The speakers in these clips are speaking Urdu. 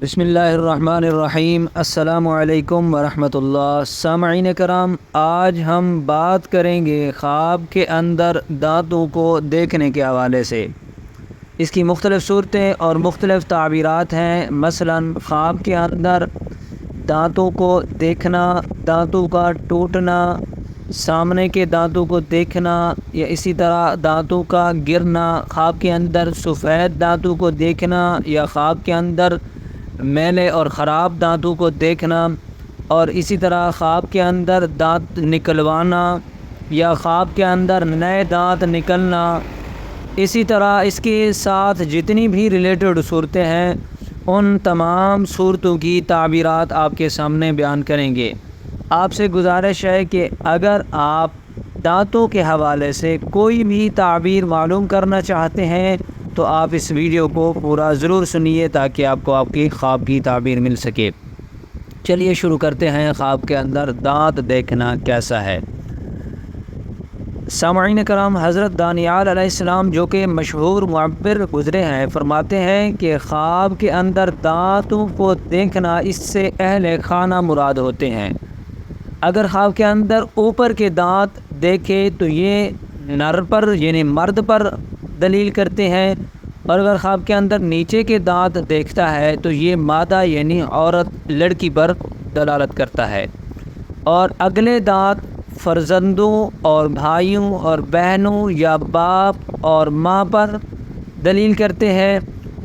بسم اللہ الرحمن الرحیم۔ السلام علیکم ورحمۃ اللہ۔ سامعین کرام، آج ہم بات کریں گے خواب کے اندر دانتوں کو دیکھنے کے حوالے سے۔ اس کی مختلف صورتیں اور مختلف تعبیرات ہیں۔ مثلاً خواب کے اندر دانتوں کو دیکھنا، دانتوں کا ٹوٹنا، سامنے کے دانتوں کو دیکھنا، یا اسی طرح دانتوں کا گرنا، خواب کے اندر سفید دانتوں کو دیکھنا، یا خواب کے اندر میلے اور خراب دانتوں کو دیکھنا، اور اسی طرح خواب کے اندر دانت نکلوانا یا خواب کے اندر نئے دانت نکلنا۔ اسی طرح اس کے ساتھ جتنی بھی ریلیٹڈ صورتیں ہیں ان تمام صورتوں کی تعبیرات آپ کے سامنے بیان کریں گے۔ آپ سے گزارش ہے کہ اگر آپ دانتوں کے حوالے سے کوئی بھی تعبیر معلوم کرنا چاہتے ہیں تو آپ اس ویڈیو کو پورا ضرور سنیے تاکہ آپ کو آپ کی خواب کی تعبیر مل سکے۔ چلیے شروع کرتے ہیں۔ خواب کے اندر دانت دیکھنا کیسا ہے؟ سامعین کرام، حضرت دانیال علیہ السلام جو کہ مشہور معبر گزرے ہیں، فرماتے ہیں کہ خواب کے اندر دانتوں کو دیکھنا، اس سے اہل خانہ مراد ہوتے ہیں۔ اگر خواب کے اندر اوپر کے دانت دیکھے تو یہ نر پر یعنی مرد پر دلیل کرتے ہیں، اور اگر خواب کے اندر نیچے کے دانت دیکھتا ہے تو یہ مادہ یعنی عورت، لڑکی پر دلالت کرتا ہے۔ اور اگلے دانت فرزندوں اور بھائیوں اور بہنوں یا باپ اور ماں پر دلیل کرتے ہیں،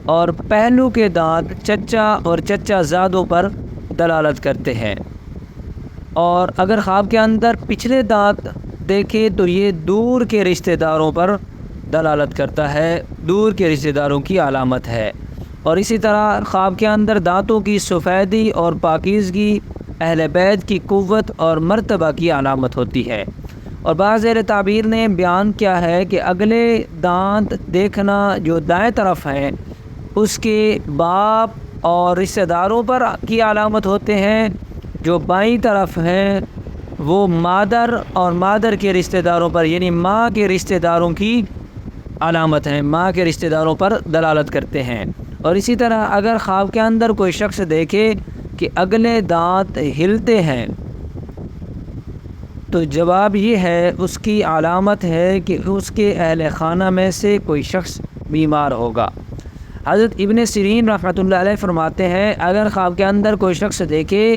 اور پہلو کے دانت چچا اور چچا زادوں پر دلالت کرتے ہیں۔ اور اگر خواب کے اندر پچھلے دانت دیکھے تو یہ دور کے رشتہ داروں پر دلالت کرتا ہے، دور کے رشتہ داروں کی علامت ہے۔ اور اسی طرح خواب کے اندر دانتوں کی سفیدی اور پاکیزگی اہل بیت کی قوت اور مرتبہ کی علامت ہوتی ہے۔ اور بعض اہل تعبیر نے بیان کیا ہے کہ اگلے دانت دیکھنا جو دائیں طرف ہیں اس کے باپ اور رشتہ داروں پر کی علامت ہوتے ہیں، جو بائیں طرف ہیں وہ مادر اور مادر کے رشتہ داروں پر یعنی ماں کے رشتہ داروں کی علامت ہیں، ماں کے رشتہ داروں پر دلالت کرتے ہیں۔ اور اسی طرح اگر خواب کے اندر کوئی شخص دیکھے کہ اگلے دانت ہلتے ہیں تو جواب یہ ہے، اس کی علامت ہے کہ اس کے اہل خانہ میں سے کوئی شخص بیمار ہوگا۔ حضرت ابن سیرین رحمۃ اللہ علیہ فرماتے ہیں، اگر خواب کے اندر کوئی شخص دیکھے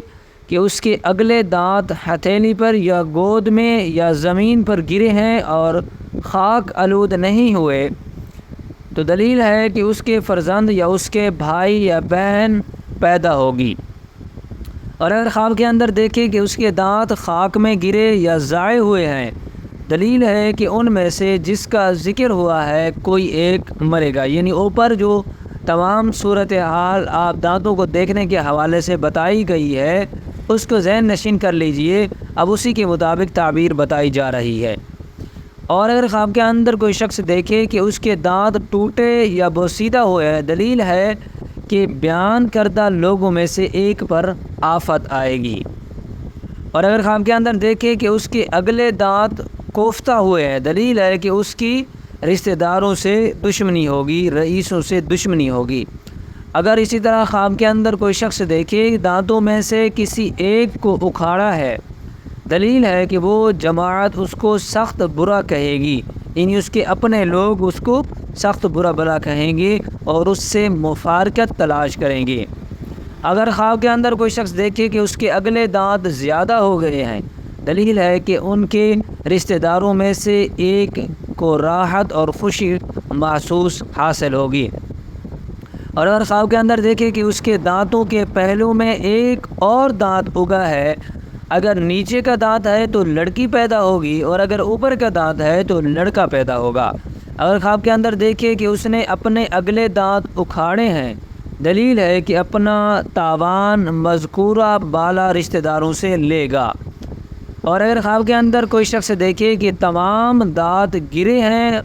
کہ اس کے اگلے دانت ہتھیلی پر یا گود میں یا زمین پر گرے ہیں اور خاک آلود نہیں ہوئے تو دلیل ہے کہ اس کے فرزند یا اس کے بھائی یا بہن پیدا ہوگی۔ اور اگر خواب کے اندر دیکھے کہ اس کے دانت خاک میں گرے یا ضائع ہوئے ہیں، دلیل ہے کہ ان میں سے جس کا ذکر ہوا ہے کوئی ایک مرے گا۔ یعنی اوپر جو تمام صورتحال آپ دانتوں کو دیکھنے کے حوالے سے بتائی گئی ہے اس کو ذہن نشین کر لیجئے، اب اسی کے مطابق تعبیر بتائی جا رہی ہے۔ اور اگر خواب کے اندر کوئی شخص دیکھے کہ اس کے دانت ٹوٹے یا بوسیدہ ہوئے ہیں، دلیل ہے کہ بیان کردہ لوگوں میں سے ایک پر آفت آئے گی۔ اور اگر خواب کے اندر دیکھے کہ اس کے اگلے دانت کوفتہ ہوئے ہیں، دلیل ہے کہ اس کی رشتہ داروں سے دشمنی ہوگی، رئیسوں سے دشمنی ہوگی۔ اگر اسی طرح خواب کے اندر کوئی شخص دیکھے دانتوں میں سے کسی ایک کو اکھاڑا ہے، دلیل ہے کہ وہ جماعت اس کو سخت برا کہے گی، یعنی اس کے اپنے لوگ اس کو سخت برا بلا کہیں گے اور اس سے مفارقت تلاش کریں گے۔ اگر خواب کے اندر کوئی شخص دیکھے کہ اس کے اگلے دانت زیادہ ہو گئے ہیں، دلیل ہے کہ ان کے رشتہ داروں میں سے ایک کو راحت اور خوشی محسوس حاصل ہوگی۔ اور اگر خواب کے اندر دیکھے کہ اس کے دانتوں کے پہلو میں ایک اور دانت اگا ہے، اگر نیچے کا دانت ہے تو لڑکی پیدا ہوگی اور اگر اوپر کا دانت ہے تو لڑکا پیدا ہوگا۔ اگر خواب کے اندر دیکھے کہ اس نے اپنے اگلے دانت اکھاڑے ہیں، دلیل ہے کہ اپنا تاوان مذکورہ بالا رشتہ داروں سے لے گا۔ اور اگر خواب کے اندر کوئی شخص دیکھے کہ تمام دانت گرے ہیں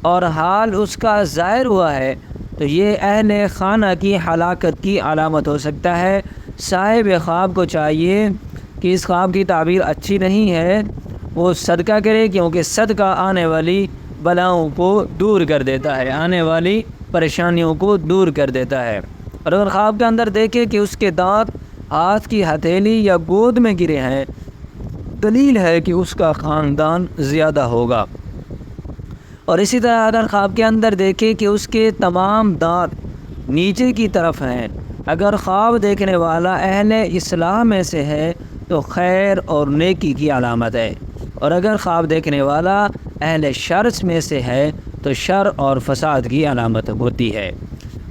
اور حال اس کا ظاہر ہوا ہے تو یہ اہل خانہ کی ہلاکت کی علامت ہو سکتا ہے۔ صاحب خواب کو چاہیے کہ اس خواب کی تعبیر اچھی نہیں ہے، وہ صدقہ کرے، کیونکہ صدقہ آنے والی بلاؤں کو دور کر دیتا ہے، آنے والی پریشانیوں کو دور کر دیتا ہے۔ اور اگر خواب کے اندر دیکھے کہ اس کے دانت ہاتھ کی ہتھیلی یا گود میں گرے ہیں، دلیل ہے کہ اس کا خاندان زیادہ ہوگا۔ اور اسی طرح اگر خواب کے اندر دیکھے کہ اس کے تمام دانت نیچے کی طرف ہیں، اگر خواب دیکھنے والا اہل اصلاح میں سے ہے تو خیر اور نیکی کی علامت ہے، اور اگر خواب دیکھنے والا اہل شر میں سے ہے تو شر اور فساد کی علامت ہوتی ہے۔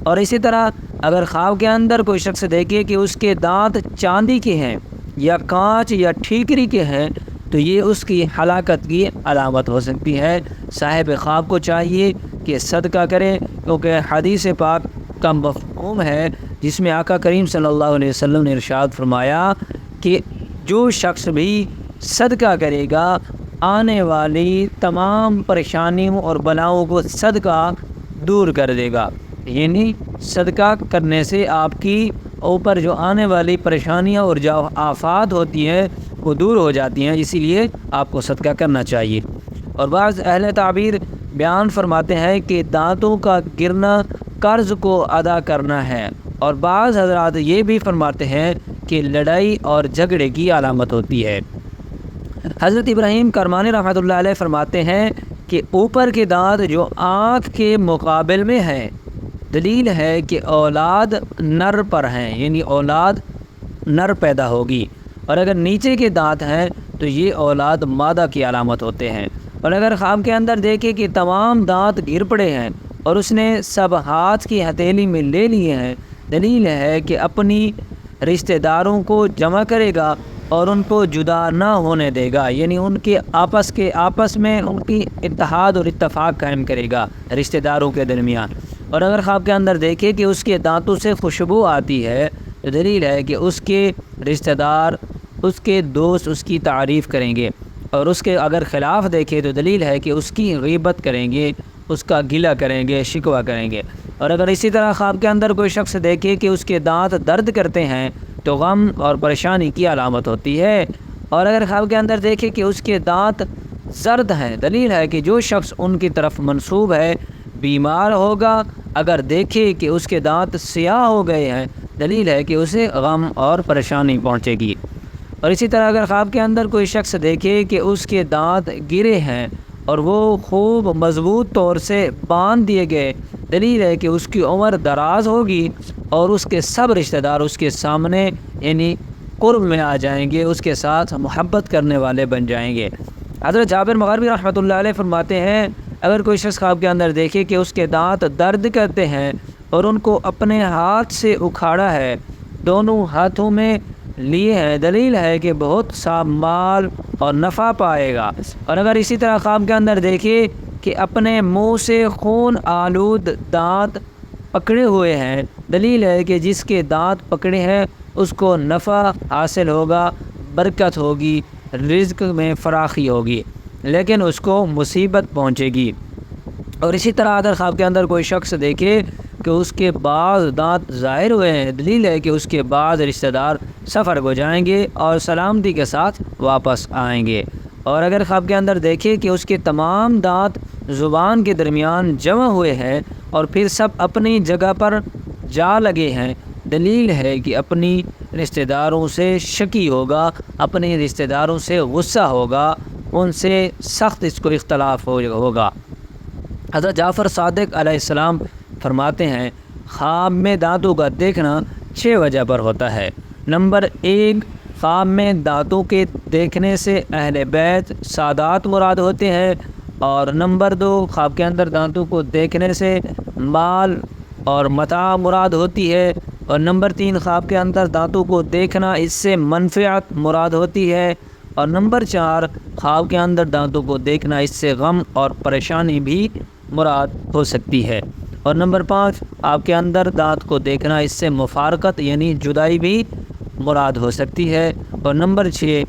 اور اسی طرح اگر خواب کے اندر کوئی شخص دیکھے کہ اس کے دانت چاندی کے ہیں یا کانچ یا ٹھیکری کے ہیں تو یہ اس کی ہلاکت کی علامت ہو سکتی ہے۔ صاحب خواب کو چاہیے کہ صدقہ کرے، کیونکہ حدیث پاک کا مفہوم ہے جس میں آقا کریم صلی اللہ علیہ وسلم نے ارشاد فرمایا کہ جو شخص بھی صدقہ کرے گا آنے والی تمام پریشانیوں اور بلاؤں کو صدقہ دور کر دے گا، یعنی صدقہ کرنے سے آپ کی اوپر جو آنے والی پریشانیاں اور جو آفات ہوتی ہیں وہ دور ہو جاتی ہیں، اسی لیے آپ کو صدقہ کرنا چاہیے۔ اور بعض اہل تعبیر بیان فرماتے ہیں کہ دانتوں کا گرنا قرض کو ادا کرنا ہے، اور بعض حضرات یہ بھی فرماتے ہیں کہ لڑائی اور جھگڑے کی علامت ہوتی ہے۔ حضرت ابراہیم کرمانی رحمۃ اللہ علیہ فرماتے ہیں کہ اوپر کے دانت جو آنکھ کے مقابل میں ہیں دلیل ہے کہ اولاد نر پر ہیں، یعنی اولاد نر پیدا ہوگی، اور اگر نیچے کے دانت ہیں تو یہ اولاد مادہ کی علامت ہوتے ہیں۔ اور اگر خواب کے اندر دیکھے کہ تمام دانت گر پڑے ہیں اور اس نے سب ہاتھ کی ہتھیلی میں لے لیے ہیں، دلیل ہے کہ اپنی رشتہ داروں کو جمع کرے گا اور ان کو جدا نہ ہونے دے گا، یعنی ان کے آپس میں ان کی اتحاد اور اتفاق قائم کرے گا رشتہ داروں کے درمیان۔ اور اگر خواب کے اندر دیکھے کہ اس کے دانتوں سے خوشبو آتی ہے تو دلیل ہے کہ اس کے رشتہ دار، اس کے دوست اس کی تعریف کریں گے، اور اس کے اگر خلاف دیکھے تو دلیل ہے کہ اس کی غیبت کریں گے، اس کا گلہ کریں گے، شکوہ کریں گے۔ اور اگر اسی طرح خواب کے اندر کوئی شخص دیکھے کہ اس کے دانت درد کرتے ہیں تو غم اور پریشانی کی علامت ہوتی ہے۔ اور اگر خواب کے اندر دیکھے کہ اس کے دانت زرد ہیں، دلیل ہے کہ جو شخص ان کی طرف منسوب ہے بیمار ہوگا۔ اگر دیکھے کہ اس کے دانت سیاہ ہو گئے ہیں، دلیل ہے کہ اسے غم اور پریشانی پہنچے گی۔ اور اسی طرح اگر خواب کے اندر کوئی شخص دیکھے کہ اس کے دانت گرے ہیں اور وہ خوب مضبوط طور سے باندھ دیے گئے، دلیل ہے کہ اس کی عمر دراز ہوگی اور اس کے سب رشتہ دار اس کے سامنے یعنی قرب میں آ جائیں گے، اس کے ساتھ محبت کرنے والے بن جائیں گے۔ حضرت جابر مغربی رحمۃ اللہ علیہ فرماتے ہیں اگر کوئی شخص خواب کے اندر دیکھے کہ اس کے دانت درد کرتے ہیں اور ان کو اپنے ہاتھ سے اکھاڑا ہے، دونوں ہاتھوں میں لیے ہیں، دلیل ہے کہ بہت سا مال اور نفع پائے گا۔ اور اگر اسی طرح خواب کے اندر دیکھے کہ اپنے منہ سے خون آلود دانت پکڑے ہوئے ہیں، دلیل ہے کہ جس کے دانت پکڑے ہیں اس کو نفع حاصل ہوگا، برکت ہوگی، رزق میں فراخی ہوگی، لیکن اس کو مصیبت پہنچے گی۔ اور اسی طرح اگر خواب کے اندر کوئی شخص دیکھے کہ اس کے بعض دانت ظاہر ہوئے ہیں، دلیل ہے کہ اس کے بعض رشتہ دار سفر کو جائیں گے اور سلامتی کے ساتھ واپس آئیں گے۔ اور اگر خواب کے اندر دیکھے کہ اس کے تمام دانت زبان کے درمیان جمع ہوئے ہیں اور پھر سب اپنی جگہ پر جا لگے ہیں، دلیل ہے کہ اپنی رشتہ داروں سے شکی ہوگا، اپنے رشتہ داروں سے غصہ ہوگا، ان سے سخت اس کو اختلاف ہوگا۔ حضرت جعفر صادق علیہ السلام فرماتے ہیں خواب میں دانتوں کا دیکھنا 6 وجہ پر ہوتا ہے۔ نمبر 1، خواب میں دانتوں کے دیکھنے سے اہل بیت سادات مراد ہوتے ہیں، اور نمبر 2، خواب کے اندر دانتوں کو دیکھنے سے مال اور متاع مراد ہوتی ہے، اور نمبر 3، خواب کے اندر دانتوں کو دیکھنا اس سے منفعت مراد ہوتی ہے، اور نمبر 4، خواب کے اندر دانتوں کو دیکھنا اس سے غم اور پریشانی بھی مراد ہو سکتی ہے، اور نمبر 5، آپ کے اندر دانت کو دیکھنا اس سے مفارقت یعنی جدائی بھی مراد ہو سکتی ہے، اور نمبر 6،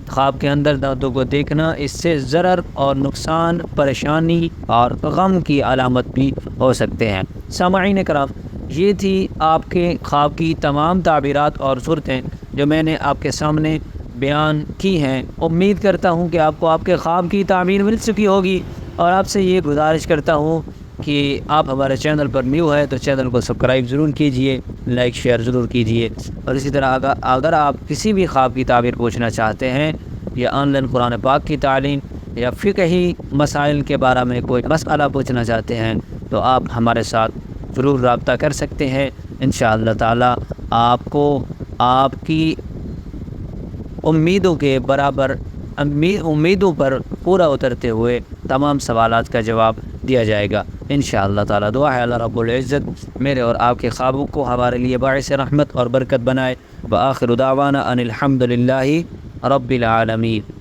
خواب کے اندر دانتوں کو دیکھنا اس سے ضرر اور نقصان، پریشانی اور غم کی علامت بھی ہو سکتے ہیں۔ سامعین کرام، یہ تھی آپ کے خواب کی تمام تعبیرات اور صورتیں جو میں نے آپ کے سامنے بیان کی ہیں۔ امید کرتا ہوں کہ آپ کو آپ کے خواب کی تعبیر مل چکی ہوگی، اور آپ سے یہ گزارش کرتا ہوں کہ آپ ہمارے چینل پر نیو ہے تو چینل کو سبسکرائب ضرور کیجئے، لائک شیئر ضرور کیجئے، اور اسی طرح اگر آپ کسی بھی خواب کی تعبیر پوچھنا چاہتے ہیں یا آن لائن قرآن پاک کی تعلیم یا فقہی مسائل کے بارے میں کوئی مسئلہ پوچھنا چاہتے ہیں تو آپ ہمارے ساتھ ضرور رابطہ کر سکتے ہیں۔ انشاءاللہ تعالی آپ کو آپ کی امیدوں کے برابر امیدوں پر پورا اترتے ہوئے تمام سوالات کا جواب دیا جائے گا انشاءاللہ تعالی۔ دعا ہے اللہ رب العزت میرے اور آپ کے خوابوں کو ہمارے لیے باعث رحمت اور برکت بنائے۔ وآخر دعوانا ان الحمد للہ رب العالمین۔